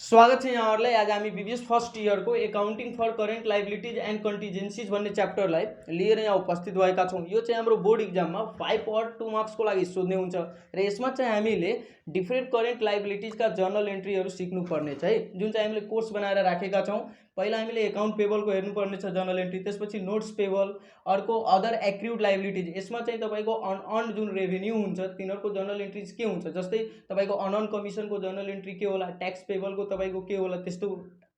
स्वागत छ यहाँहरुलाई। आज हामी बीबीएस फर्स्ट इयर को accounting for current liabilities and contingencies भन्ने च्याप्टरलाई लिएर यहाँ उपस्थित भएका छौं। यो चाहिँ हाम्रो बोर्ड एक्जाममा 5 और 2 मार्क्स को लागि सोध्ने हुन्छ र यसमा चाहिँ हामीले डिफरेन्ट करेन्ट लाइबिलिटीज का जर्नल एन्ट्रीहरु सिक्नु पर्ने छ है, जुन चाहिँ हामीले कोर्स बनाएर राखेका छौं। पहिला हामीले एकाउन्ट पेबल को हेर्नु पर्ने छ जर्नल एन्ट्री, त्यसपछि नोट्स पेबल, अर्को अदर एक्रुड लाइबिलिटीज। यसमा चाहिँ तपाईको अनअर्न्ड जुन रेभेन्यू हुन्छ तिनीहरुको जर्नल एन्ट्रीज के हुन्छ, जस्तै तपाईको अनअर्न्ड कमिसन को जर्नल एन्ट्री के होला, ट्याक्स पेबल को तपाईको के होला, त्यस्तो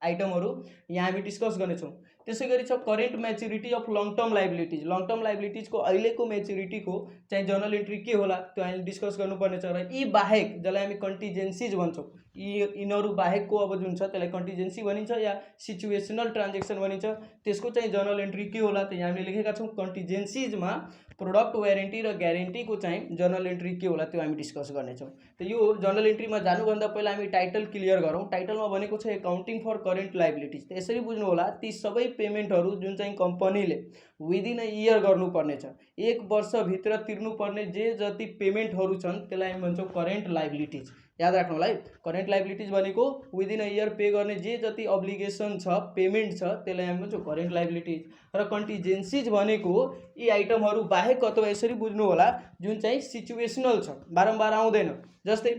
आइटमहरु यहाँ हामी डिस्कस गर्नेछौं। त्यसैगरी छ current maturity of long term liabilities. Long term liabilities को अहिलेको म्याच्युरिटी को चाहिँ जर्नल एन्ट्री के होला त्यो हामीले डिस्कस गर्नुपर्ने छ। र यी बाहेक जसलाई हामी कन्टिजेन्सीज भन्छौं, यिनीहरु बाहेकको अब जुन छ त्यसलाई कन्टिजेन्सी भनिन्छ या सिचुएसनल ट्रान्जेक्सन भनिन्छ, त्यसको चाहिँ जर्नल एन्ट्री के होला त यहाँ हामीले लेखेका छौं। कन्टिजेन्सीजमा प्रोडक्ट वारेन्टी र ग्यारेन्टी को चाहिँ जर्नल एन्ट्री के होला त्यो हामी डिस्कस गर्नेछौं। त यो जर्नल एन्ट्रीमा जानुभन्दा पहिला हामी टाइटल क्लियर गरौँ। टाइटलमा भनेको छ एकाउन्टिङ फर करेन्ट लाइबिलिटीज। त यसरी बुझ्नु होला, ती सबै पेमेन्टहरु जुन चाहिँ कम्पनीले विदिन अ इयर गर्नुपर्ने छ, एक वर्ष भित्र तिर्नुपर्ने जे जति पेमेन्टहरु छन् त्यसलाई हामी भन्छौं करेन्ट लाइबिलिटीज। याद राख्नु होला है, करेन्ट लाइबिलिटीज भनेको विदिन अ इयर पे गर्ने जे जति अब्लिगेसन छ, पेमेन्ट छ, त्यसलाई हामी भन्छौं करेन्ट लाइबिलिटीज। र कन्टिजेन्सीज भनेको यी आइटमहरु बाहेक अथवा यसरी बुझ्नु होला जुन चाहिँ सिचुएसनल छ, बारम्बार आउँदैन, जस्तै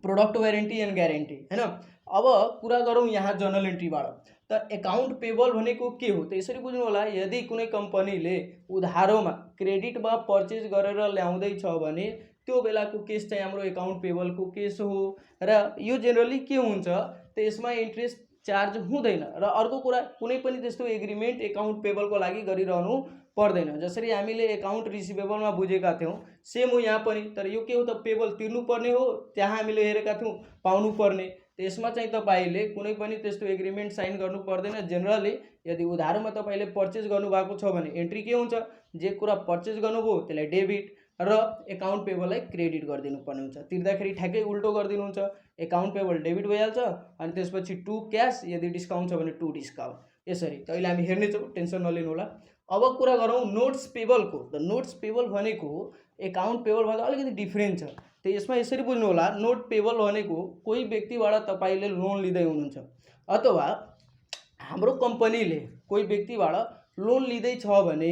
प्रोडक्ट वारेन्टी एन्ड ग्यारेन्टी हैन। अब कुरा गरौँ यहाँ जर्नल एन्ट्रीबाट। त एकाउन्ट पेबल भनेको के हो त यसरी बुझ्नु होला, यदि कुनै कम्पनीले उधारोमा क्रेडिटमा पर्चेज गरेर ल्याउँदै छ भने त्यो बेलाको केस चाहिँ हाम्रो एकाउन्ट पेबल को केस हो। र यो जेनरली के हुन्छ त यसमा इन्ट्रेस्ट चार्ज हुँदैन। र अर्को कुरा, कुनै पनि त्यस्तो एग्रीमेन्ट एकाउन्ट पेबल को लागि गरिरहनु पर्दैन। जसरी हामीले एकाउन्ट रिसिभेबलमा बुझेका थियौं, सेम हो यहाँ पनि। तर यो के हो त पेबल तिर्नु पर्ने हो, त्यहाँ हामीले हेरेका थियौं पाउनु पर्ने। त्यसमा चाहिँ तपाईले कुनै पनि त्यस्तो एग्रीमेन्ट साइन गर्नु पर्दैन। जेनरली यदि उधारोमा तपाईले पर्चेज गर्नु भएको छ भने एन्ट्री के हुन्छ, जे कुरा पर्चेज गर्नुभयो त्यसलाई डेबिट र एकाउन्ट पेबललाई क्रेडिट गरिदिनु पर्ने हुन्छ। तिर्दाखेरि ठ्याक्कै उल्टो गरिदिनु हुन्छ, एकाउन्ट पेबल डेबिट भइहाल्छ अनि त्यसपछि टु क्याश, यदि डिस्काउन्ट छ भने टु डिस्काउन्ट, यसरी। त अहिले हामी हेर्नेछौं, टेन्सन नलिनु होला। अब कुरा गरौँ नोट्स पेबल को। त नोट्स पेबल भनेको एकाउन्ट पेबल भन्दा अलिकति डिफरेन्ट छ। त यसमा यसरी बुझ्नु होला, नोट पेबल भनेको कोही व्यक्तिबाट तपाईले लोन लिँदै हुनुहुन्छ अथवा हाम्रो कम्पनीले कोही व्यक्तिबाट लोन लिँदै छ भने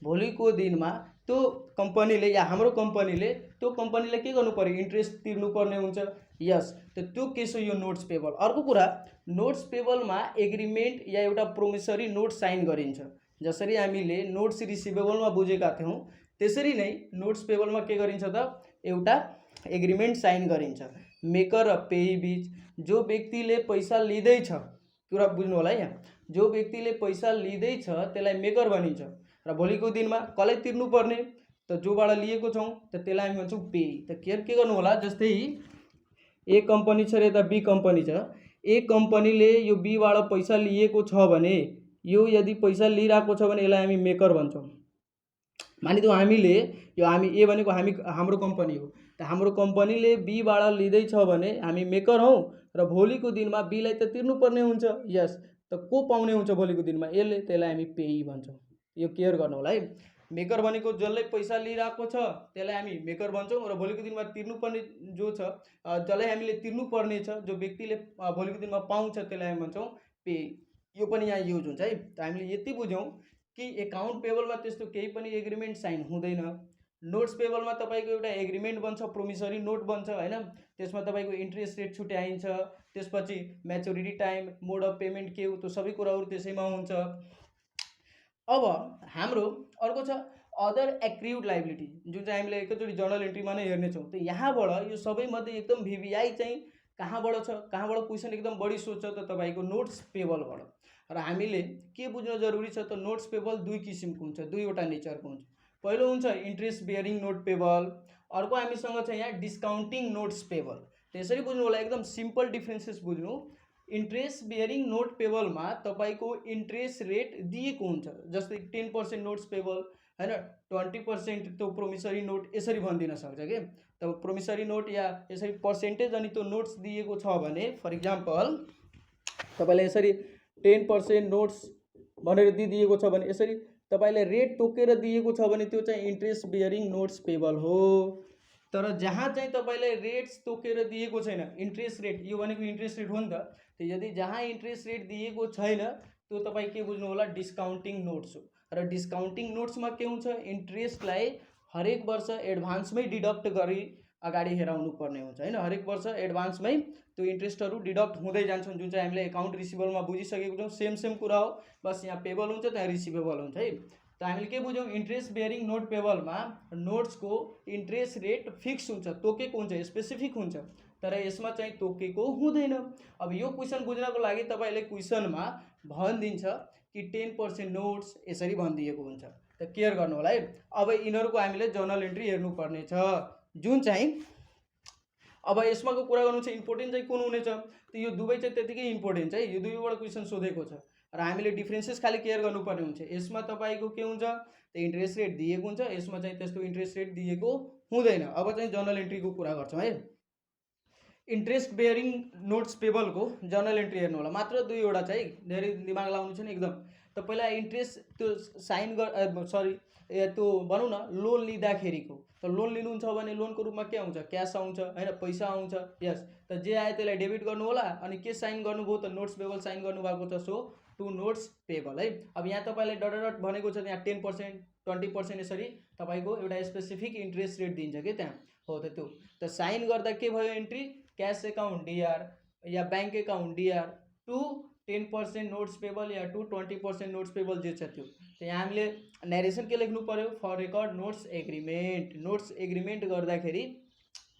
भोलिको दिनमा त्यो कम्पनीले या हाम्रो कम्पनीले त्यो कम्पनीलाई के गर्नु पर्यो, इन्ट्रेस्ट तिर्नु पर्ने हुन्छ। यस, त त्यो केस हो यो नोट्स पेबल। अर्को कुरा, नोट्स पेबलमा एग्रीमेन्ट या एउटा प्रोमिसरी नोट साइन गरिन्छ। जसरी हामीले नोट्स रिसिभेबलमा बुझेका थियौं त्यसरी नै नोट्स पेबलमा के गरिन्छ त एउटा एग्रीमेन्ट साइन गरिन्छ मेकर र पेई बीच। जो व्यक्तिले पैसा लिँदै छ, कुरा बुझ्नु होला है, यहाँ जो व्यक्तिले पैसा लिँदै छ त्यसलाई मेकर भनिन्छ र भोलिको दिनमा कसलाई तिर्नु पर्ने त जोबाट लिएको छौं त त्यसलाई हामी भन्छौं पेई। त के गर्नु होला, जस्तै ए कम्पनी छ र यता बी कम्पनी छ। ए कम्पनीले यो बी बाट पैसा लिएको छ भने यो यदि पैसा लिइराको छ भने यसलाई हामी मेकर भन्छौं। मानिदिउँ हामीले यो हामी ए भनेको हाम्रो कम्पनी हो, त हाम्रो कम्पनीले बी बाट लिँदै छ भने हामी मेकर हौं र भोलिको दिनमा बी लाई त तिर्नु पर्ने हुन्छ। यस, त को पाउने हुन्छ भोलिको दिनमा, यसले, त्यसलाई हामी पेई भन्छौं। यो केयर गर्नु होला है। मेकर भनेको जसले पैसा लिइराको छ त्यसलाई हामी मेकर भन्छौं र भोलिको दिनमा तिर्नुपर्ने जो छ, जसलाई हामीले तिर्नुपर्ने छ, जो व्यक्तिले भोलिको दिनमा पाउँछ त्यसलाई हामी भन्छौं पेई। यो पनि यहाँ युज हुन्छ है। त हामीले यति बुझ्यौं कि एकाउन्ट पेबलमा त्यस्तो केही पनि एग्रीमेन्ट साइन हुँदैन। नोट्स पेबलमा तपाईको एउटा एग्रीमेन्ट बन्छ, प्रोमिसरी नोट बन्छ हैन। त्यसमा तपाईको इन्ट्रेस्ट रेट छुट्याइन्छ, त्यसपछि maturity time, mode of payment के हो, त्यो सबै कुराहरु त्यसैमा हुन्छ। अब हाम्रो अर्को छ अदर एक्रुड लाइबिलिटी, जुन चाहिँ हामीले एकैचोटी जर्नल एन्ट्रीमा नै हेर्ने छौं। त यहाँबाट यो सबै मध्ये एकदम भिभिआई चाहिँ कहाँबाट छ, कहाँबाट क्वेशन एकदम बढी सोध्छ त तपाईको नोट्स पेबलबाट। र हामीले के बुझ्न जरुरी छ त नोट्स पेबल दुई किसिमको हुन्छ, दुईवटा नेचरको हुन्छ। पहिलो हुन्छ इन्ट्रेस्ट बियरिङ नोट पेबल, अर्को हामीसँग छ यहाँ डिस्काउन्टिङ नोट्स पेबल। त्यसरी बुझ्नु होला, एकदम सिम्पल डिफरेन्सेस बुझ्नु। इन्ट्रेस्ट बियरिङ नोट पेबलमा तपाईको इन्ट्रेस्ट रेट दिएको हुन्छ, जस्तै 10% नोट्स पेबल हैन, 20% त्यो प्रोमिसरी नोट, यसरी भनिदिन सक्छ के। त प्रोमिसरी नोट या यसरी पर्सेन्टेज अनि त्यो नोट्स दिएको छ भने, फर एक्जाम्पल तपाईलाई यसरी 10% नोट्स भनेर दिएको छ भने यसरी तपाईलाई रेट तोकेर दिएको छ भने त्यो चाहिँ इन्ट्रेस्ट बियरिङ नोट्स पेबल हो। तर जहाँ चाहिँ तपाईँलाई रेट्स तोकेर दिएको छैन, इन्ट्रेस्ट रेट, यो भनेको इन्ट्रेस्ट रेट हो नि त, यदि जहाँ इन्ट्रेस्ट रेट दिएको छैन त्यो तपाईँ के बुझ्नु होला, डिस्काउन्टिङ नोट्स हो। र डिस्काउन्टिङ नोट्समा के हुन्छ, इन्ट्रेस्टलाई हरेक वर्ष एडभान्समै डिडक्ट गरी अगाडि हेराउनु पर्ने हुन्छ हैन। हरेक वर्ष एडभान्समै त्यो इन्ट्रेस्टहरू डिडक्ट हुँदै जान्छन्, जुन चाहिँ हामीले एकाउन्ट रिसिभेबलमा बुझिसकेको छौँ। सेम कुरा हो, बस यहाँ पेबल हुन्छ त्यहाँ रिसिभेबल हुन्छ है। त हामीले के बुझ्यौँ, इन्ट्रेस्ट बेयरिङ नोट पेबलमा नोट्सको इन्ट्रेस्ट रेट फिक्स हुन्छ, तोकेको हुन्छ, स्पेसिफिक हुन्छ, तर यसमा चाहिँ तोकेको हुँदैन। अब यो क्वेसन बुझ्नको लागि तपाईँले क्वेसनमा भनिदिन्छ कि 10% नोट्स यसरी भनिदिएको हुन्छ, त केयर गर्नु होला है। अब यिनीहरूको हामीले जर्नल एन्ट्री हेर्नुपर्ने छ, जुन चाहिँ अब यसमाको कुरा गर्नु चाहिँ इम्पोर्टेन्ट चाहिँ कुन हुनेछ, त यो दुवै चाहिँ त्यतिकै इम्पोर्टेन्ट है, यो दुवैबाट क्वेसन सोधेको छ र हामीले डिफ्रेन्सेस खालि केयर गर्नुपर्ने हुन्छ। यसमा तपाईँको के हुन्छ, त इन्ट्रेस्ट रेट दिएको हुन्छ, यसमा चाहिँ त्यस्तो इन्ट्रेस्ट रेट दिएको हुँदैन। अब चाहिँ जर्नल एन्ट्रीको कुरा गर्छौँ है। इन्ट्रेस्ट बेयरिङ नोट्स पेबलको जर्नल एन्ट्री हेर्नु होला, मात्र दुईवटा चाहिँ, धेरै दिमाग लाउनु छैन एकदम। त पहिला इन्ट्रेस्ट त्यो साइन त्यो भनौँ न लोन लिँदाखेरिको, त लोन लिनुहुन्छ भने लोनको रूपमा के आउँछ, क्यास आउँछ हैन, पैसा आउँछ, यस। त जे आयो त्यसलाई डेबिट गर्नु होला, अनि के साइन गर्नुभयो, त नोट्स पेबल साइन गर्नुभएको छ, सो टु नोट्स पेबल है। अब यहाँ तपाईँलाई डट भनेको छ, यहाँ 10% 20% यसरी तपाईँको एउटा स्पेसिफिक इन्ट्रेस्ट रेट दिन्छ कि त्यहाँ हो, त त्यो त साइन गर्दा के भयो, एन्ट्री क्यास एकाउन्ट डिआर या bank account DR to 10% notes payable या टु 20% नोट्स पेबल जे छ त्यो। त यहाँ हामीले नेरेसन के लेख्नु पर्यो, for record notes agreement, notes agreement गर्दाखेरि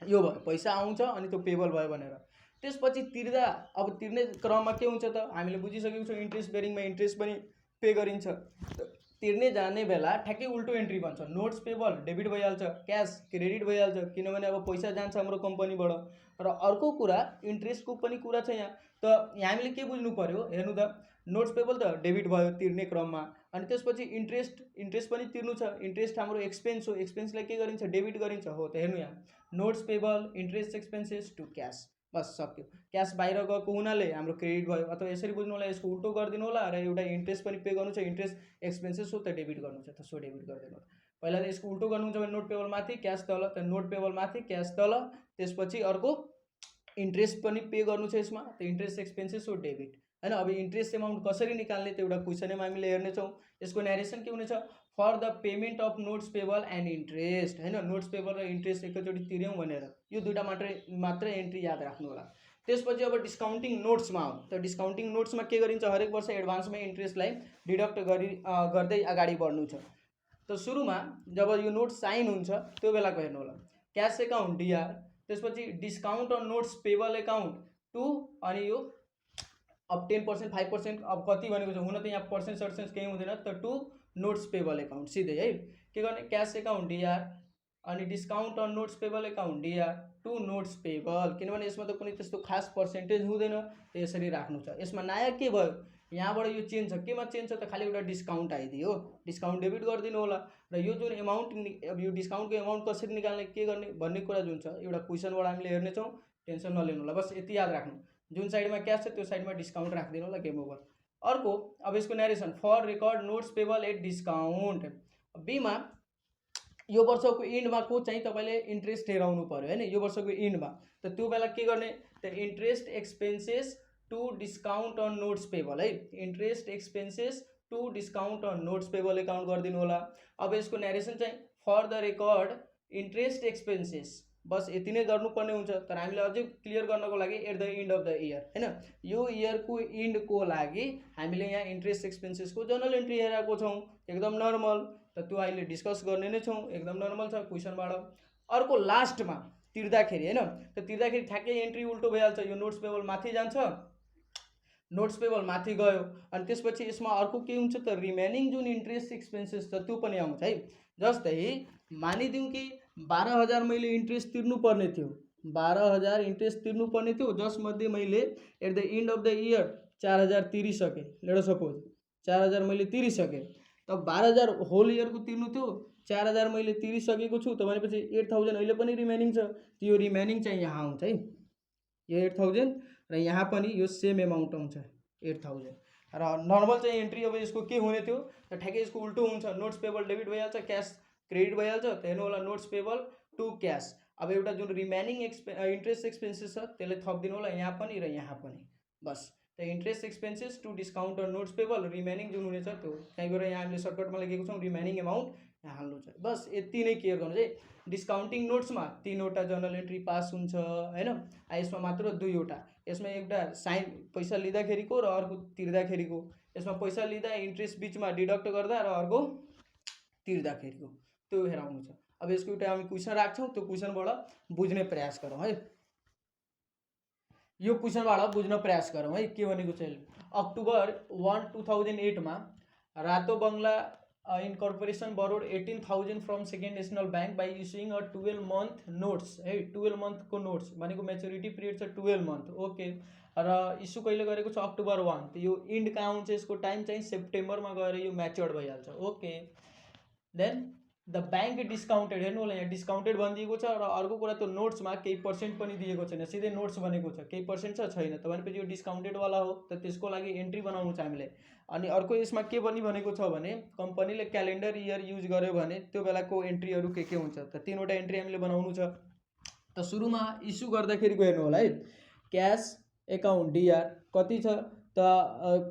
यो भयो, पैसा आउँछ अनि त्यो पेबल भयो भनेर। त्यसपछि तिर्दा, अब तिर्ने क्रममा के हुन्छ त हामीले बुझिसकेको छौँ, इन्ट्रेस्ट बेरिङमा इन्ट्रेस्ट पनि पे गरिन्छ। तिर्ने जाने बेला ठ्याक्कै उल्टो एन्ट्री भन्छ, नोट्स पेबल डेबिट भइहाल्छ, क्यास क्रेडिट भइहाल्छ, किनभने अब पैसा जान्छ हाम्रो कम्पनीबाट। र अर्को कुरा इन्ट्रेस्टको पनि कुरा छ यहाँ, त यहाँ हामीले के बुझ्नु पर्यो, हेर्नु त, नोट्स पेबल त डेबिट भयो तिर्ने क्रममा, अनि त्यसपछि इन्ट्रेस्ट पनि तिर्नु छ, इन्ट्रेस्ट हाम्रो एक्सपेन्स हो, एक्सपेन्सलाई के गरिन्छ, डेबिट गरिन्छ हो। त हेर्नु यहाँ, notes payable interest expenses to cash, बस सक्यो। क्यास बाहिर गएको हुनाले हाम्रो क्रेडिट भयो, अथवा यसरी बुझ्नु होला, यसको उल्टो गरिदिनु होला, र एउटा इन्ट्रेस्ट पनि पे गर्नु छ, इन्ट्रेस्ट एक्सपेन्सेस हो, त डेबिट गर्नु छ, त सो डेबिट गरिदिनु होला। पहिला त यसको उल्टो गर्नुहुन्छ भने नोट पेबल माथि क्यास तल, त नोट पेबल माथि क्यास तल, त्यसपछि अर्को इन्ट्रेस्ट पनि पे गर्नु छ यसमा, त इन्ट्रेस्ट एक्सपेन्सेस हो डेबिट हैन। अब इन्ट्रेस्ट एमाउन्ट कसरी निकाल्ने त्यो एउटा क्वेसनमा हामीले हेर्नेछौँ। यसको न्यारेसन के हुनेछ, for the payment of notes payable and interest हैन, नोट्स पेबल र इन्ट्रेस्ट एकैचोटि तिर्यौँ भनेर, यो दुईवटा मात्रै एन्ट्री याद राख्नु होला। त्यसपछि अब डिस्काउन्टिङ नोट्समा आउँ, त डिस्काउन्टिङ नोट्समा के गरिन्छ, हरेक वर्ष एडभान्समै इन्ट्रेस्टलाई डिडक्ट गर्दै अगाडि बढ्नु छ। त सुरुमा जब यो नोट साइन हुन्छ त्यो बेलाको हेर्नु होला, क्यास एकाउन्ट डिआर, त्यसपछि discount on notes payable account to, अनि यो अब 10% 5% अब कति भनेको छ, हुन त यहाँ पर्सेन्ट केही हुँदैन, त टु नोट्स पेबल एकाउन्ट सिधै है। के गर्ने, क्यास एकाउन्ट डिआर अनि discount on notes payable account DR to notes payable, किनभने यसमा त कुनै त्यस्तो खास पर्सेन्टेज हुँदैन, त यसरी राख्नु छ। यसमा नयाँ के भयो, यहाँबाट यो चेन्ज छ, केमा चेन्ज छ त, खालि एउटा डिस्काउन्ट आइदियो, डिस्काउन्ट डेबिट गरिदिनु होला। र यो जुन एमाउन्ट, अब यो डिस्काउन्टको एमाउन्ट कसरी निकाल्ने, के गर्ने भन्ने कुरा जुन छ एउटा क्वेसनबाट हामीले हेर्नेछौँ, टेन्सन नलिनु होला, बस यति याद राख्नु, जुन साइडमा क्यास छ त्यो साइडमा डिस्काउन्ट राखिदिनु होला, गेम ओभर। अर्को अब यसको narration, for record notes payable at discount, बीमा यो वर्षको इन्डमा को चाहिँ तपाईँले इन्ट्रेस्ट हेराउनु पर्यो हैन, यो वर्षको इन्डमा, त त्यो बेला के गर्ने, त interest expenses to discount on notes payable है, interest expenses to discount on notes payable account गरिदिनु होला। अब यसको न्यारेसन चाहिँ for the record interest expenses, बस यति नै गर्नुपर्ने हुन्छ। तर हामीले अझै क्लियर गर्नको लागि at the end of the year हैन, यो इयरको इन्डको लागि हामीले यहाँ इन्ट्रेस्ट एक्सपेन्सेसको जर्नल एन्ट्री हेरेको छौँ, एकदम नर्मल, त त्यो अहिले डिस्कस गर्ने नै छौँ, एकदम नर्मल छ क्वेसनबाट। अर्को लास्टमा तिर्दाखेरि हैन, त तिर्दाखेरि ठ्याक्कै एन्ट्री उल्टो भइहाल्छ, यो नोट्स पेबल माथि जान्छ, नोट्स पेबल माथि गयो, अनि त्यसपछि यसमा अर्को के हुन्छ त, रिमेनिङ जुन इन्ट्रेस्ट एक्सपेन्सेस छ त्यो पनि आउँछ है। जस्तै मानिदिउँ कि 12,000 मैले इन्ट्रेस्ट तिर्नुपर्ने थियो, 12,000 इन्ट्रेस्ट तिर्नुपर्ने थियो, जसमध्ये मैले at the end of the year 4,000 तिरिसकेँ, लेट सपोज 4,000 मैले तिरिसकेँ, त 12,000 होल इयरको तिर्नु थियो, 4,000 मैले तिरिसकेको छु, त भनेपछि 8,000 अहिले पनि रिमेनिङ छ, त्यो रिमेनिङ चाहिँ यहाँ आउँछ है, यो 8,000 र यहाँ पनि यो सेम एमाउन्ट आउँछ 8,000। र नर्मल चाहिँ एन्ट्री अब यसको के हुने थियो, त ठ्याक्कै यसको उल्टो हुन्छ, नोट्स पेबल डेबिट भइहाल्छ, क्यास क्रेडिट भइहाल्छ, त हेर्नु होला नोट्स पेबल टु क्यास। अब एउटा जुन रिमेनिङ इन्ट्रेस्ट एक्सपेन्सेस छ त्यसलाई थपिदिनु होला यहाँ पनि र यहाँ पनि, बस। त interest expenses to discount on notes payable, remaining जुन हुनेछ त्यो त्यहीँ गएर यहाँ हामीले सर्टकटमा लेखेको छौँ रिमेनिङ एमाउन्ट यहाँ हाल्नु छ, बस यति नै केयर गर्नु चाहिँ। डिस्काउन्टिङ नोट्समा 3वटा जर्नल एन्ट्री पास हुन्छ होइन, यसमा मात्र 2वटा, यसमा एउटा साइन पैसा लिँदाखेरिको र अर्को तिर्दाखेरिको, यसमा पैसा लिँदा इन्ट्रेस्ट बिचमा डिडक्ट गर्दा र अर्को तिर्दाखेरिको, त्यो हेराउनु छ। अब यसको एउटा हामी क्वेसन राख्छौँ, त्यो क्वेसनबाट बुझ्ने प्रयास गरौँ है। यो क्वेसनबाट बुझ्न प्रयास गरौँ है के भनेको छ। अक्टोबर 1, 2008 मा Rato Bangala incorporation borrowed 18,000 from second national bank by issuing a 12 month notes है। 12 मन्थको नोट्स भनेको मेच्योरिटी पिरियड छ 12 मन्थ, ओके। र इस्यु कहिले गरेको छ अक्टोबर 1, यो इन्ड कहाँ हुन्छ यसको टाइम चाहिँ सेप्टेम्बरमा गएर यो म्याच्योर्ड भइहाल्छ, okay. Then the bank discounted, हेर्नु होला यहाँ डिस्काउन्टेड भनिदिएको छ र अर्को कुरा त्यो नोट्समा केही पर्सेन्ट पनि दिएको छैन, सिधै नोट्स भनेको छ, केही पर्सेन्ट छ छैन, त भनेपछि यो डिस्काउन्टेडवाला हो, त त्यसको लागि एन्ट्री बनाउनु छ हामीले। अनि अर्को यसमा के पनि भनेको छ भने कम्पनीले क्यालेन्डर इयर युज गर्यो भने त्यो बेलाको एन्ट्रीहरू के हुन्छ, त 3वटा एन्ट्री हामीले बनाउनु छ। त सुरुमा इस्यु गर्दाखेरिको हेर्नु होला है, क्यास एकाउन्ट डिआर कति छ त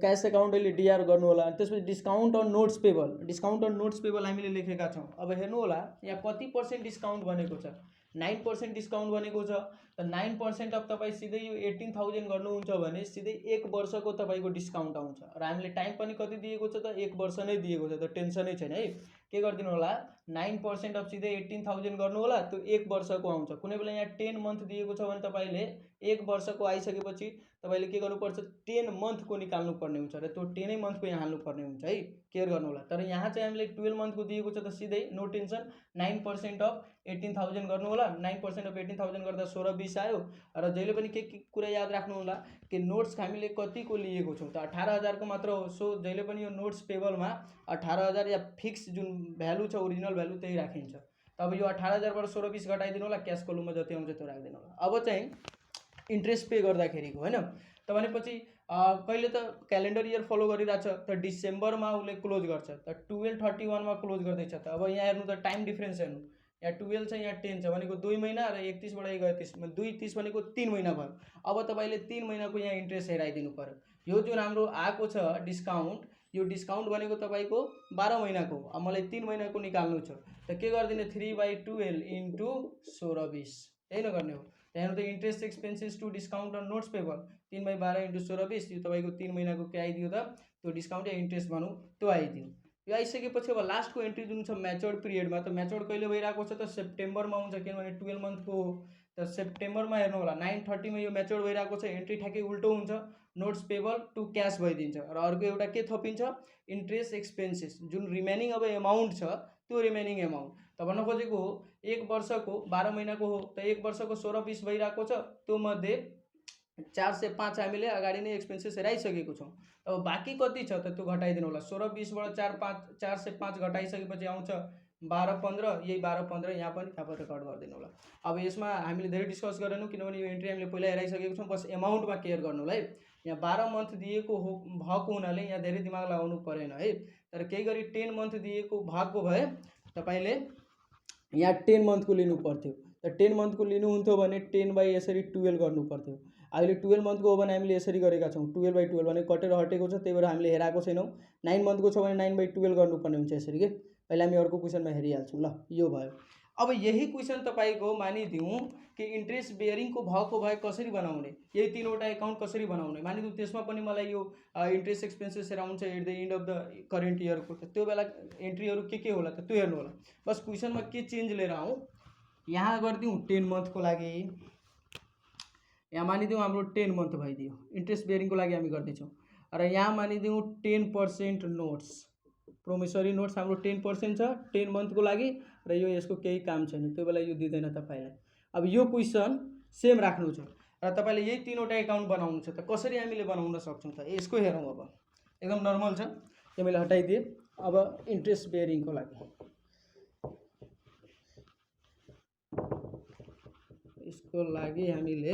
क्यास एकाउन्ट अहिले डिआर गर्नु होला। त्यसपछि discount on notes payable, discount on notes payable हामीले लेखेका छौँ। अब हेर्नु होला यहाँ कति पर्सेन्ट डिस्काउन्ट भनेको छ, 9% डिस्काउन्ट भनेको छ। त 9% अब तपाईँ सिधै यो 18,000 गर्नुहुन्छ भने सिधै 1 वर्षको तपाईँको डिस्काउन्ट आउँछ र हामीले टाइम पनि कति दिएको छ त 1 वर्ष नै दिएको छ, त टेन्सनै छैन है। के गरिदिनु होला 9% अब सिधै 18,000 गर्नु होला, त्यो 1 वर्षको आउँछ। कुनै बेला यहाँ 10 मन्थ दिएको छ भने तपाईँले 1 वर्षको आइसकेपछि तपाईँले के गर्नुपर्छ 10 मन्थको निकाल्नु पर्ने हुन्छ र त्यो 10 मन्थको यहाँ हाल्नु पर्ने हुन्छ है, केयर गर्नु होला। तर यहाँ चाहिँ हामीले 12 मन्थको दिएको छ, त सिधै नो टेन्सन 9% अफ 18,000 गर्नु होला। 9% अफ 18,000 गर्दा 16-20 आयो। र जहिले पनि के कुरा याद राख्नु होला कि नोट्स हामीले कतिको लिएको छौँ, त 18,000 को मात्र हो। सो जहिले पनि यो नोट्स पेबलमा 18,000 या फिक्स जुन भ्यालु छ ओरिजिनल भ्यालु त्यही राखिन्छ। त अब यो 18,000बाट 16-20 घटाइदिनु होला, क्यास कोलममा जति आउँछ त्यो राखिदिनु होला। अब चाहिँ इन्ट्रेस्ट पे गर्दाखेरिको होइन, त भनेपछि कहिले त क्यालेन्डर इयर फलो गरिरहेछ, त डिसेम्बरमा उसले क्लोज गर्छ, त 12/31 मा क्लोज गर्दैछ। त अब यहाँ हेर्नु त टाइम डिफ्रेन्स हेर्नु, यहाँ 12 छ यहाँ 10 छ भनेको 2 महिना र 31 बाट 31 2-30 भनेको 3 महिना भयो। अब तपाईँले 3 महिनाको यहाँ इन्ट्रेस्ट हेराइदिनु पर्यो। यो जुन हाम्रो आएको छ डिस्काउन्ट, यो डिस्काउन्ट भनेको तपाईँको 12 महिनाको, अब मलाई 3 महिनाको निकाल्नु छ। त के गरिदिने 3/12 इन्टु 16-20 यही नगर्ने हो। त्यहाँ त interest expenses to discount on notes payable 3/12 into 16-20 यो तपाईँको 3 महिनाको के आइदियो त त्यो डिस्काउन्ट या इन्ट्रेस्ट भनौँ त्यो आइदियो। यो आइसकेपछि अब लास्टको एन्ट्री जुन छ म्याच्योर्ड पिरियडमा, त म्याच्योर्ड कहिले भइरहेको छ त सेप्टेम्बरमा हुन्छ, किनभने 12 मन्थको हो। त सेप्टेम्बरमा हेर्नु होला 9/30 मा यो म्याच्योर्ड भइरहेको छ, एन्ट्री ठ्याक्कै उल्टो हुन्छ, नोट्स पेबल टु क्यास भइदिन्छ। र अर्को एउटा के थपिन्छ इन्ट्रेस्ट एक्सपेन्सेस जुन रिमेनिङ अब एमाउन्ट छ त्यो रिमेनिङ एमाउन्ट। त भन्न खोजेको हो 1 वर्षको 12 महिनाको हो, त 1 वर्षको 16-20 भइरहेको छ, त्यो मध्ये 4 से 5 हामीले अगाडि नै एक्सपेन्सेस हेराइसकेको छौँ। अब बाँकी कति छ त त्यो घटाइदिनु होला। 16-20बाट 4 से 5 घटाइसकेपछि आउँछ 12-15, यही 12-15 यहाँ पनि तपाईँ रेकर्ड गरिदिनु होला। अब यसमा हामीले धेरै डिस्कस गरेनौँ किनभने यो एन्ट्री हामीले पहिला हेराइसकेको छौँ, बस एमाउन्टमा केयर गर्नु होला है। यहाँ 12 मन्थ दिएको हो भएको हुनाले यहाँ धेरै दिमाग लगाउनु परेन है। तर केही गरी 10 मन्थ दिएको भएको भए तपाईँले यहाँ 10 मन्थको लिनु पर्थ्यो। त 10 मन्थको लिनुहुन्थ्यो भने 10/12 गर्नु पर्थ्यो। अहिले 12 मन्थको हो भने हामीले यसरी गरेका छौँ, 12/12 भने कटेर हटेको छ, त्यही भएर हामीले हेराएको छैनौँ। 9 मन्थको छ भने 9/12 गर्नुपर्ने हुन्छ यसरी के। अहिले हामी अर्को क्वेसनमा हेरिहाल्छौँ ल, यो भयो। अब यही क्वेसन तपाईँको मानिदिउँ कि इन्ट्रेस्ट बेयरिङको भएको भए कसरी बनाउने, यही 3वटा एकाउन्ट कसरी बनाउने मानिदिउँ, त्यसमा पनि मलाई यो इन्ट्रेस्ट एक्सपेन्सेस हेराउनु छ at the end of the current इयरको, त त्यो बेला एन्ट्रीहरू के होला त त्यो हेर्नु होला। बस क्वेसनमा के चेन्ज लिएर आउँ, यहाँ गरिदिउँ 10 मन्थको लागि, यहाँ मानिदिउँ हाम्रो 10 मन्थ भइदियो, इन्ट्रेस्ट बेयरिङको लागि हामी गर्दैछौँ। र यहाँ मानिदिउँ 10% नोट्स, प्रोमिसरी नोट्स हाम्रो 10% छ 10 मन्थको लागि, र यो यसको केही काम छैन, त्यो बेला यो दिँदैन तपाईँलाई। अब यो क्वेसन सेम राख्नु छ र तपाईँले यही 3वटा एकाउन्ट बनाउनु छ, त कसरी हामीले बनाउन सक्छौँ त यसको हेरौँ। अब एकदम नर्मल छ, त्यो मैले हटाइदिएँ। अब इन्ट्रेस्ट बेयरिङको लागि यसको लागि हामीले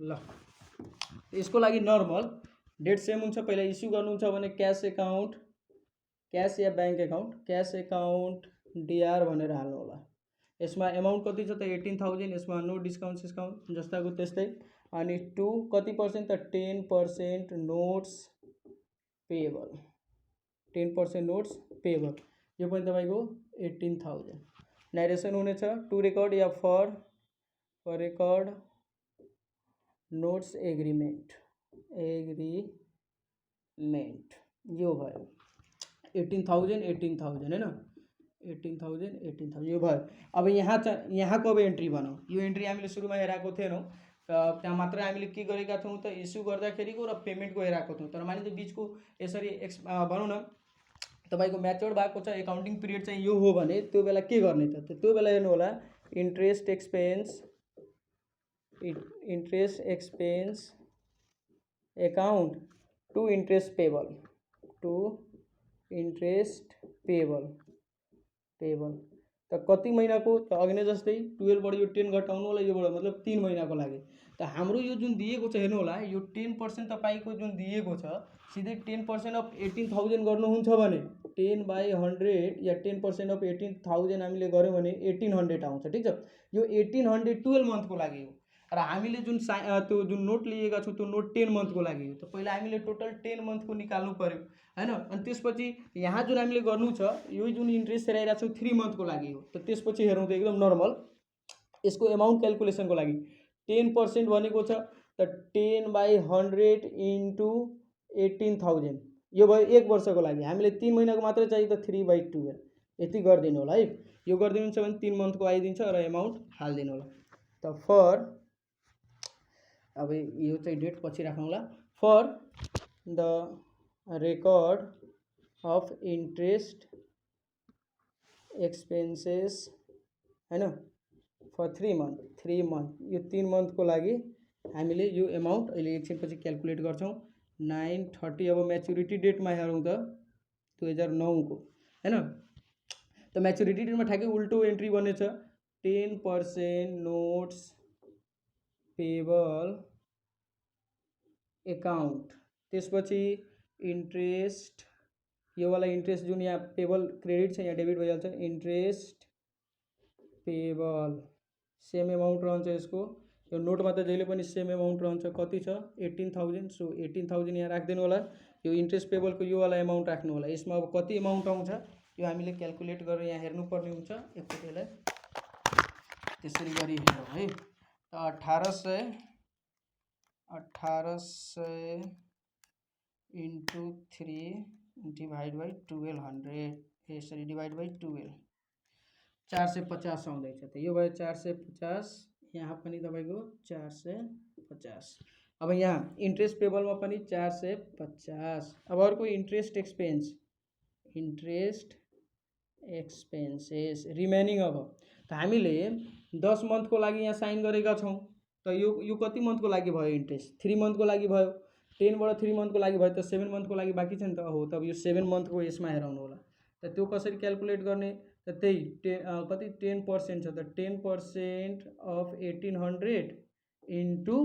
ल यसको लागि नर्मल डेट सेम हुन्छ। पहिला इस्यु गर्नुहुन्छ भने क्यास एकाउन्ट, क्यास या bank account, cash account DR भनेर हाल्नु होला। यसमा एमाउन्ट कति छ त 18,000, यसमा नो डिस्काउन्ट सिस्काउन्ट जस्ताको त्यस्तै। अनि 2 कति पर्सेन्ट त 10% नोट्स पेएबल, 10% नोट्स पेएबल, यो पनि तपाईँको 18,000। नारेसन हुनेछ टु रेकर्ड या फर रेकर्ड नोट्स एग्रिमेन्ट यो भयो 18,000 होइन, 18,000 यो भयो। अब यहाँको अब एन्ट्री भनौँ, यो एन्ट्री हामीले सुरुमा हेरेको थिएनौँ, त्यहाँ मात्र हामीले के गरेका थियौँ त इस्यु गर्दाखेरिको र पेमेन्टको हेरेको थियौँ। तर मानिन्छ बिचको यसरी भनौँ न तपाईँको म्याच्योर्ड भएको छ, एकाउन्टिङ पिरियड चाहिँ यो हो भने त्यो बेला के गर्ने त त्यो बेला हेर्नु होला interest expense account to interest payable त कति महिनाको त अघि नै जस्तै 12बाट यो 10 घटाउनु होला, योबाट मतलब 3 महिनाको लागि। त हाम्रो यो जुन दिएको छ हेर्नु होला, यो 10% तपाईँको जुन दिएको छ सिधै 10% अफ 18,000 गर्नुहुन्छ भने 10/100 या 10% अफ 18,000 हामीले गऱ्यौँ भने 1800 आउँछ। ठिक छ, यो 1800 12 मन्थको लागि हो र हामीले जुन त्यो जुन नोट लिएका छौँ त्यो नोट 10 मन्थको लागि हो। त पहिला हामीले टोटल 10 मन्थको निकाल्नु पर्यो हैन। अनि त्यसपछि यहाँ जुन हामीले गर्नु छ यो जुन इन्ट्रेस्ट हेराइरहेको छौँ 3 मन्थको लागि हो। त त्यसपछि हेरौँ त एकदम नर्मल यसको एमाउन्ट क्यालकुलेसनको लागि 10% भनेको छ त 10/100 इन्टु 18,000, यो भयो 1 वर्षको लागि। हामीले 3 महिनाको मात्रै चाहियो त 3/12 यति गरिदिनु होला है। यो गरिदिनुहुन्छ भने 3 मन्थको आइदिन्छ र एमाउन्ट हालिदिनु होला। त फर अब यो चाहिँ डेट पछि राखौँला, for the record of interest expenses हैन फर 3 मन्थ, यो 3 मन्थको लागि हामीले यो एमाउन्ट अहिले एकछिनपछि क्यालकुलेट गर्छौँ। 930 अब म्याच्युरिटी डेटमा हेरौँ त 2009 को हैन। त म्याच्युरिटी डेटमा ठ्याक्कै उल्टो एन्ट्री बनेछ 10% नोट्स पेएबल एकाउन्ट, त्यसपछि इन्ट्रेस्ट यो वाला इन्ट्रेस्ट जुन यहाँ पेएबल क्रेडिट छ यहाँ डेबिट भइहाल्छ, इन्ट्रेस्ट पेएबल सेम एमाउन्ट रहन्छ यसको। यो नोटमा त जहिले पनि सेम एमाउन्ट रहन्छ, कति छ 18,000, सो 18,000 यहाँ राखिदिनु होला। यो इन्ट्रेस्ट पेएबलको यो वाला एमाउन्ट राख्नु होला। यसमा अब कति एमाउन्ट आउँछ यो हामीले क्यालकुलेट गरेर यहाँ हेर्नुपर्ने हुन्छ। एकचोटि यसलाई त्यसरी गरी हेरौँ है। त 1800 इन्टु 3 डिभाइड बाई 1200 यसरी डिभाइड बाई 12 450 आउँदैछ। त यो भयो 450, यहाँ पनि तपाईँको 450। अब यहाँ इन्ट्रेस्ट पेएबलमा पनि 450। अब अर्को इन्ट्रेस्ट एक्सपेन्सेस रिमेनिङ। अब त हामीले 10 मन्थको लागि यहाँ साइन गरेका छौँ, त यो कति मन्थको लागि भयो इन्ट्रेस्ट 3 मन्थको लागि भयो। 10बाट 3 मन्थको लागि भयो त 7 मन्थको लागि बाँकी छ नि त हो। तब यो 7 मन्थको यसमा हेराउनु होला। त त्यो कसरी क्यालकुलेट गर्ने त त्यही कति 10% छ त 10% अफ 1800 इन्टु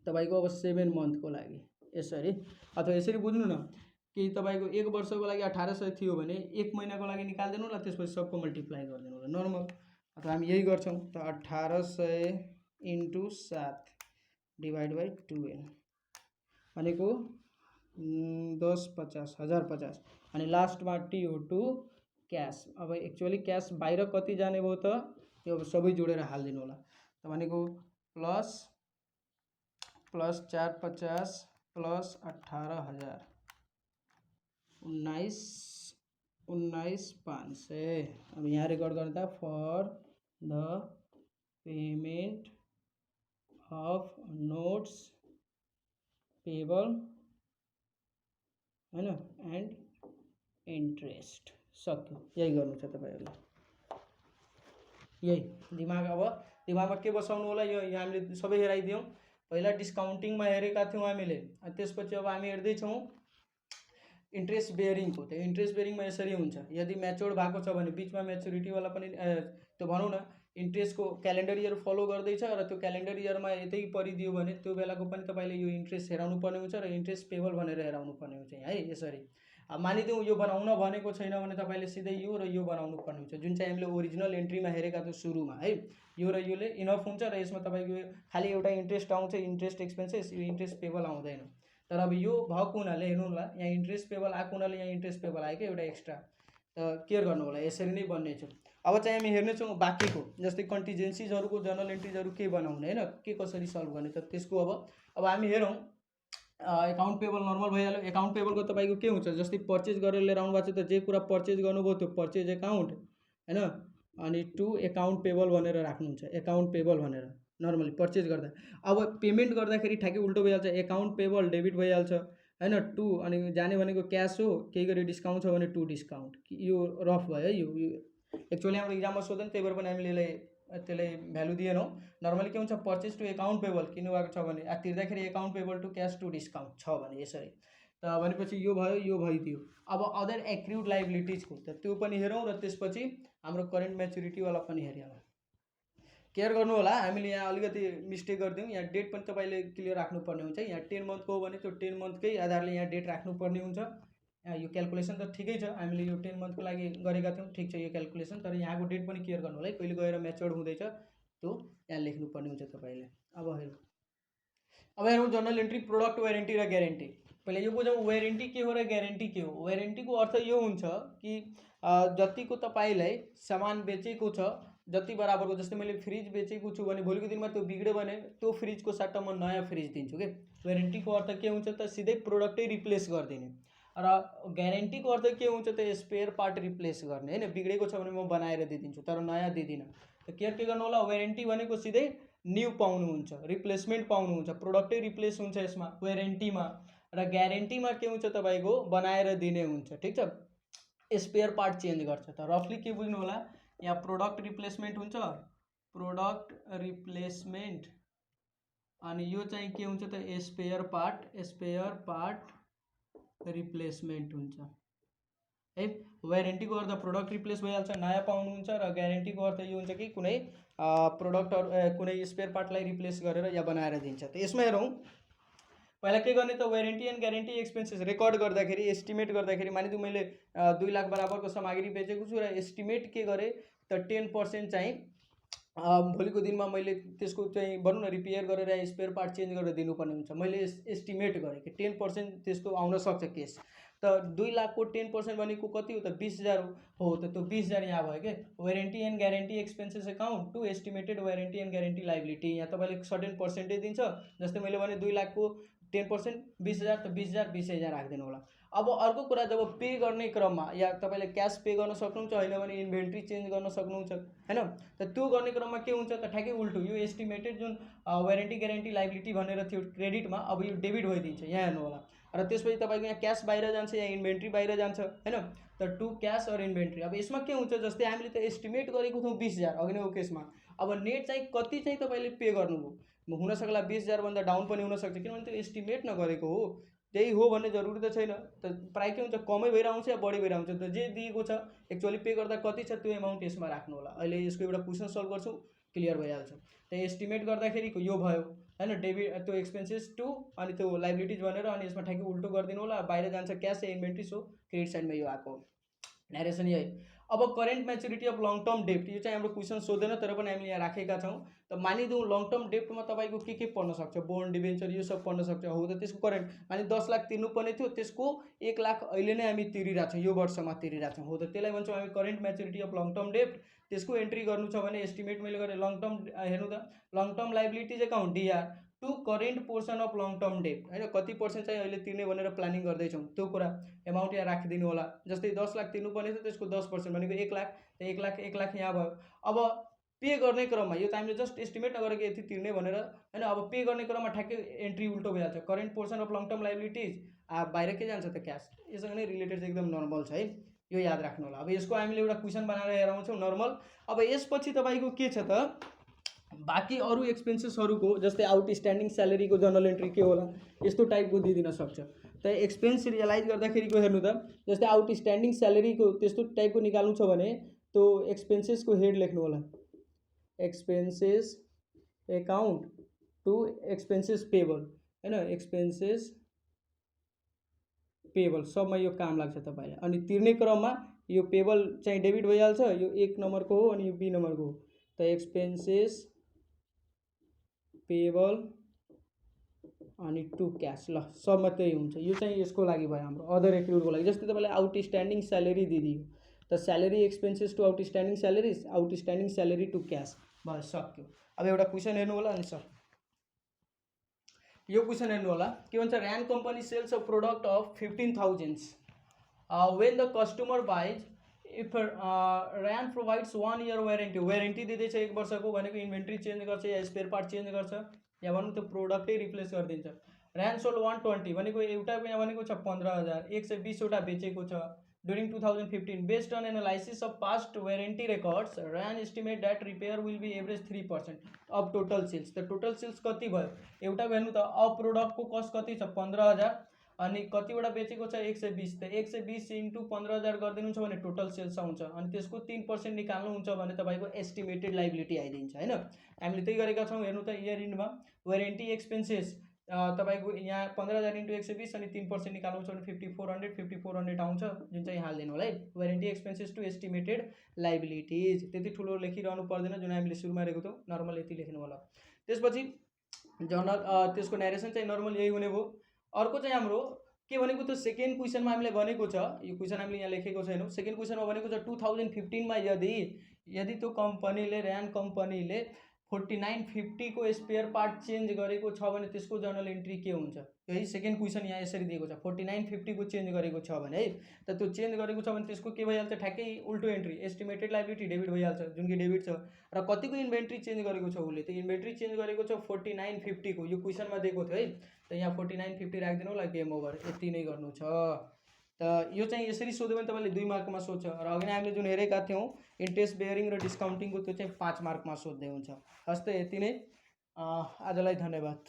तपाईँको अब 7 मन्थको लागि यसरी, अथवा यसरी बुझ्नु न कि तपाईँको 1 वर्षको लागि 1800 थियो भने 1 महिनाको लागि निकालिदिनु होला, त्यसपछि सबको मल्टिप्लाई गरिदिनु होला नर्मल। अथवा हामी यही गर्छौँ त 1800 इन्टु 7 डिभाइड बाई 12 भनेको 1050 1050 अनि लास्टमा TO2 क्यास। अब एक्चुअली क्यास बाहिर कति जाने भयो त यो सबै जोडेर हालिदिनु होला। त भनेको प्लस 450 प्लस 18,000 19,500। अब यहाँ रेकर्ड गर्दा for the payment of notes payable हैन एन्ड इन्ट्रेस्ट सक्यो। यही गर्नु छ तपाईँहरूले, यही दिमागमा के बसाउनु होला। यो हामीले सबै हेराइदियौँ। पहिला डिस्काउन्टिङमा हेरेका थियौँ हामीले, अनि त्यसपछि अब हामी हेर्दैछौँ इन्ट्रेस्ट बेयरिङको। त इन्ट्रेस्ट बेयरिङमा यसरी हुन्छ, यदि म्याच्योर्ड भएको छ भने बिचमा म्याच्युरिटीवाला पनि त्यो भनौँ न इन्ट्रेस्टको क्यालेन्डर इयर फलो गर्दैछ र त्यो क्यालेन्डर इयरमा यतै परिदियो भने त्यो बेलाको पनि तपाईँले यो इन्ट्रेस्ट हेराउनु पर्ने हुन्छ र इन्ट्रेस्ट पेएबल भनेर हेराउनु पर्ने हुन्छ है यसरी। मानिदिउँ यो बनाउन भनेको छैन भने तपाईँले सिधै यो र यो बनाउनु पर्ने हुन्छ, जुन चाहिँ हामीले ओरिजिनल एन्ट्रीमा हेरेका थियौँ सुरुमा है। यो र योले इनफ हुन्छ र यसमा तपाईँको खालि एउटा इन्ट्रेस्ट आउँछ, इन्ट्रेस्ट एक्सपेन्सेस, यो इन्ट्रेस्ट पेबल आउँदैन। तर अब यो भएको हुनाले हेर्नु होला, यहाँ इन्ट्रेस्ट पेबल आएको हुनाले यहाँ इन्ट्रेस्ट पेबल आयो क्या एउटा एक्स्ट्रा, त केयर गर्नु होला, यसरी नै बन्नेछ। अब चाहिँ हामी हेर्नेछौँ बाँकीको, जस्तै कन्टिजेन्सिजहरूको जर्नल एन्ट्रिजहरू के बनाउने होइन, के कसरी सल्भ गर्ने, त त्यसको अब हामी हेरौँ। एकाउन्ट पेबल नर्मल भइहाल्यो। एकाउन्ट पेबलको तपाईँको के हुन्छ, जस्तै पर्चेज गरेर लिएर आउनु भएको छ त जे कुरा पर्चेज गर्नुभयो त्यो पर्चेज एकाउन्ट होइन, अनि टु एकाउन्ट पेबल भनेर राख्नुहुन्छ, एकाउन्ट पेबल भनेर नर्मली पर्चेज गर्दा। अब पेमेन्ट गर्दाखेरि ठ्याक्कै उल्टो भइहाल्छ, एकाउन्ट पेबल डेबिट भइहाल्छ होइन, टु अनि जाने भनेको क्यास हो, केही गरी डिस्काउन्ट छ भने टु डिस्काउन्ट। यो रफ भयो है, यो एक्चुअली हाम्रो इक्जाममा सोध्दैन, त्यही भएर पनि हामीले त्यसलाई भ्यालु दिएनौँ। नर्मली के हुन्छ, पर्चेज टु एकाउन्ट पेबल किन्नुभएको छ भने तिर्दाखेरि account payable to cash to discount छ भने यसरी, त भनेपछि यो भयो, यो भइदियो। अब अदर एक्रुड लाइबिलिटिजको त त्यो पनि हेरौँ र त्यसपछि हाम्रो करेन्ट म्याच्युरिटीवाला पनि हेरिहालौँ। केयर गर्नु होला, हामीले यहाँ अलिकति मिस्टेक गरिदिउँ, यहाँ डेट पनि तपाईँले क्लियर राख्नुपर्ने हुन्छ। यहाँ 10 मन्थको हो भने त्यो 10 मन्थकै आधारले यहाँ डेट राख्नुपर्ने हुन्छ। यो क्यालकुलेसन त ठिकै छ, हामीले यो 10 मन्थको लागि गरेका थियौँ, ठिक छ यो क्यालकुलेसन, तर यहाँको डेट पनि क्लियर गर्नु होला है, कहिले गएर म्याच्योर्ड हुँदैछ त्यो यहाँ लेख्नुपर्ने हुन्छ तपाईँले। अब हेरौँ जर्नल एन्ट्री प्रोडक्ट वारेन्टी र ग्यारेन्टी। पहिले यो बुझौँ वारेन्टी के हो र ग्यारेन्टी के हो। वारेन्टीको अर्थ यो हुन्छ कि जतिको तपाईँलाई सामान बेचेको छ जति बराबरको, जस्तै मैले फ्रिज बेचेको छु भने भोलिको दिनमा त्यो बिग्ड्यो भने त्यो फ्रिजको सट्टा म नयाँ फ्रिज दिन्छु कि। वारेन्टीको अर्थ के हुन्छ त सिधै प्रोडक्टै रिप्लेस गरिदिने, र ग्यारेन्टीको अर्थ के हुन्छ त स्पेयर पार्ट रिप्लेस गर्ने होइन, बिग्डेको छ भने म बनाएर दिइदिन्छु तर नयाँ दिँदिनँ। त केयर के गर्नु होला, वारेन्टी भनेको सिधै न्यू पाउनुहुन्छ, रिप्लेसमेन्ट पाउनुहुन्छ, प्रोडक्टै रिप्लेस हुन्छ यसमा वारेन्टीमा। र ग्यारेन्टीमा के हुन्छ तपाईँको बनाएर दिने हुन्छ, ठिक छ, स्पेयर पार्ट चेन्ज गर्छ। त रफली के बुझ्नु होला, यहाँ प्रोडक्ट रिप्लेसमेन्ट हुन्छ, प्रोडक्ट रिप्लेसमेन्ट, अनि यो चाहिँ के हुन्छ त स्पेयर पार्ट रिप्लेसमेन्ट हुन्छ है। वारेन्टीको अर्थ प्रोडक्ट रिप्लेस भइहाल्छ, नयाँ पाउनुहुन्छ, र ग्यारेन्टीको अर्थ यो हुन्छ कि कुनै प्रोडक्ट कुनै स्पेयर पार्टलाई रिप्लेस गरेर या बनाएर दिन्छ। त यसमा हेरौँ, पहिला के गर्ने त warranty and guarantee expenses record गर्दाखेरि, एस्टिमेट गर्दाखेरि, मानिदिउँ मैले 2 लाख बराबरको सामग्री बेचेको छु र एस्टिमेट के गरेँ त 10% चाहिँ भोलिको दिनमा मैले त्यसको चाहिँ भनौँ न रिपेयर गरेर या स्पेयर पार्ट चेन्ज गरेर दिनुपर्ने हुन्छ। मैले एस्टिमेट गरेँ कि 10% त्यसको आउन सक्छ केस। त 2 लाखको 10% भनेको कति हो त 20,000 हो। त त्यो 20,000 यहाँ भयो कि warranty and guarantee expenses account to estimated warranty and guarantee liability. यहाँ तपाईँले सर्टेन पर्सेन्टेज दिन्छ, जस्तै मैले भने 2 लाखको 10% 20,000, त 20,000 20,000 राखिदिनु होला। अब अर्को कुरा, जब पे गर्ने क्रममा या तपाईँले क्यास पे गर्न सक्नुहुन्छ, होइन भने इन्भेन्ट्री चेन्ज गर्न सक्नुहुन्छ होइन, त त्यो गर्ने क्रममा के हुन्छ त ठ्याक्कै उल्टो, यो एस्टिमेटेड जुन वारेन्टी ग्यारेन्टी लाइबिलिटी भनेर थियो क्रेडिटमा, अब यो डेबिट भइदिन्छ, यहाँ हेर्नु होला। र त्यसपछि तपाईँको यहाँ क्यास बाहिर जान्छ, यहाँ इन्भेन्ट्री बाहिर जान्छ होइन, त टु क्यास और इन्भेन्ट्री। अब यसमा के हुन्छ, जस्तै हामीले त एस्टिमेट गरेको थियौँ 20,000 अघि नै केसमा, अब नेट चाहिँ कति चाहिँ तपाईँले पे गर्नुभयो, हुनसक्ला 20,000 भन्दा डाउन पनि हुनसक्छ, किनभने त्यो एस्टिमेट नगरेको हो, त्यही हो भन्ने जरुरी त छैन। त प्रायः के हुन्छ, कमै भएर आउँछ या बढी भएर आउँछ, त जे दिएको छ एक्चुअली पे गर्दा कति छ त्यो एमाउन्ट यसमा राख्नु होला। अहिले यसको एउटा क्वेसन सल्भ गर्छौँ, क्लियर भइहाल्छ। त एस्टिमेट गर्दाखेरिको यो भयो होइन, डेबिट त्यो एक्सपेन्सेस टु अनि त्यो लाइबिलिटिज भनेर, अनि यसमा ठ्याक्कै उल्टो गरिदिनु होला, बाहिर जान्छ क्यास या इन्भेन्ट्री, सो क्रेडिट साइडमा यो आएको डाइरेक्सन यही। अब current maturity of long term डेब्ट, यो चाहिँ हाम्रो क्वेसन सोध्दैन तर पनि हामीले यहाँ राखेका छौँ। त मानिदिउँ लङ टर्म डेब्टमा तपाईँको के पर्न सक्छ, बोन्ड डिबेन्चर यो सब पर्न सक्छ हो। त त्यसको करेन्ट मानि 10 लाख तिर्नुपर्ने थियो, त्यसको 1 लाख अहिले नै हामी तिरिरहेको छौँ, यो वर्षमा तिरिरहेको छौँ हो। त त्यसलाई भन्छौँ हामी current maturity of long term डेब्ट। त्यसको एन्ट्री गर्नु छ भने एस्टिमेट मैले गरेँ लङ टर्म, हेर्नु त long term liabilities account DR to current portion of long term डेब्ट होइन, कति पर्सेन्ट चाहिँ अहिले तिर्ने भनेर प्लानिङ गर्दैछौँ त्यो कुरा एमाउन्ट यहाँ राखिदिनु होला। जस्तै 10 लाख तिर्नुपर्ने थियो, त्यसको 10% भनेको 1 लाख, 1 लाख यहाँ भयो। अब पे गर्ने क्रममा, यो त हामीले जस्ट एस्टिमेट नगरेको यति तिर्ने भनेर होइन, अब पे गर्ने क्रममा ठ्याक्कै एन्ट्री उल्टो भइहाल्छ, current portion of long term liabilities बाहिर के जान्छ त क्यास, यससँग नै रिलेटेड चाहिँ एकदम नर्मल छ है, यो याद राख्नु होला। अब यसको हामीले एउटा क्वेसन बनाएर हेराउँछौँ नर्मल। अब यसपछि तपाईँको के छ त बाँकी अरू एक्सपेन्सेसहरूको, जस्तै आउटस्ट्यान्डिङ स्यालेरीको जर्नल एन्ट्री के होला, यस्तो टाइपको दिइदिन सक्छ। त एक्सपेन्स रियलाइज गर्दाखेरिको हेर्नु त, जस्तै आउटस्ट्यान्डिङ स्यालेरीको त्यस्तो टाइपको निकाल्नु छ भने त्यो एक्सपेन्सेसको हेड लेख्नु होला, expenses account to expenses payable होइन, एक्सपेन्सेस पेबल सबमा यो काम लाग्छ तपाईलाई। अनि तिर्ने क्रममा यो पेबल चाहिँ डेबिट भइहाल्छ, यो 1 नम्बरको हो अनि यो बी नम्बरको हो। त एक्सपेन्सेस पेबल अनि टु क्यास, ल सबमा त्यही हुन्छ। यो चाहिँ यसको लागि भयो हाम्रो अदर एक्रुडको लागि। जस्तै तपाईँलाई आउटस्ट्यान्डिङ स्यालेरी दिदियो त salary expenses to outstanding salaries, outstanding salary to cash, बस सक्यो। अब एउटा क्वेसन हेर्नु होला अनि सर यो क्वेसन हेर्नु होला के भन्छ, Ryan company sells a product of 15,000 when the customer buys if Ryan provides 1 year warranty, warranty दिँदैछ 1 वर्षको भनेको इन्भेन्ट्री चेन्ज गर्छ या स्पेयर पार्ट चेन्ज गर्छ या भनौँ त प्रोडक्टै रिप्लेस गरिदिन्छ। ऱ्यान सोल्ड 120 भनेको एउटाको यहाँ भनेको छ 15,000, 120वटा बेचेको छ during 2015 based on analysis of past warranty records RAN estimate that repair will be average 3% of total sales। त टोटल सेल्स कति भयो एउटा हेर्नु त, अब प्रोडक्टको कस्ट कति छ 15,000 अनि कतिवटा बेचेको छ 120, त 120 इन्टु 15,000 गरिदिनुहुन्छ भने टोटल सेल्स आउँछ अनि त्यसको 3% निकाल्नुहुन्छ भने तपाईँको एस्टिमेटेड लाइबिलिटी आइदिन्छ हैन। हामीले त्यही गरेका छौँ। हेर्नु त इयर इन्डमा वारेन्टी एक्सपेन्सेस तपाईँको यहाँ 15,000 इन्टु 120 अनि 3% निकाल्नुहुन्छ भने 5400 आउँछ, जुन चाहिँ हालिदिनु होला है। Warranty expenses to estimated liabilities त्यति ठुलो लेखिरहनु पर्दैन, जुन हामीले सुरुमा हेरेको थियौँ, नर्मल यति लेख्नु होला। त्यसपछि जनरल त्यसको नेरेसन चाहिँ नर्मल यही हुने भयो। अर्को चाहिँ हाम्रो के भनेको त सेकेन्ड क्वेसनमा हामीले भनेको छ, यो क्वेसन हामीले यहाँ लेखेको छैनौँ। सेकेन्ड क्वेसनमा भनेको छ 2015 मा यदि त्यो कम्पनीले ऱ्यान कम्पनीले 4950 को स्पेयर पार्ट चेन्ज गरेको छ भने त्यसको जर्नल एन्ट्री के हुन्छ। यही सेकेन्ड क्वेसन यहाँ यसरी दिएको छ, 4950 को चेन्ज गरेको छ भने है, त त्यो चेन्ज गरेको छ भने त्यसको के भइहाल्छ, ठ्याक्कै उल्टो एन्ट्री एस्टिमेटेड लाइबिलिटी डेबिट भइहाल्छ, जुन कि डेबिट छ। र कतिको इन्भेन्ट्री चेन्ज गरेको छ उसले, त इन्भेन्ट्री चेन्ज गरेको छ 4950 को, यो क्वेसनमा दिएको थियो है, त यहाँ 4950 राखिदिनु होला, गेम ओभर, यति नै गर्नु छ। त यो चाहिँ यसरी सोध्यो भने तपाईँले 2 मार्कमा सोध्छ। र अघि नै हामीले जुन हेरेका थियौँ इन्ट्रेस्ट बेयरिङ र डिस्काउन्टिङको, त्यो चाहिँ 5 मार्कमा सोध्दै हुन्छ। हस् त यति नै, आजलाई धन्यवाद।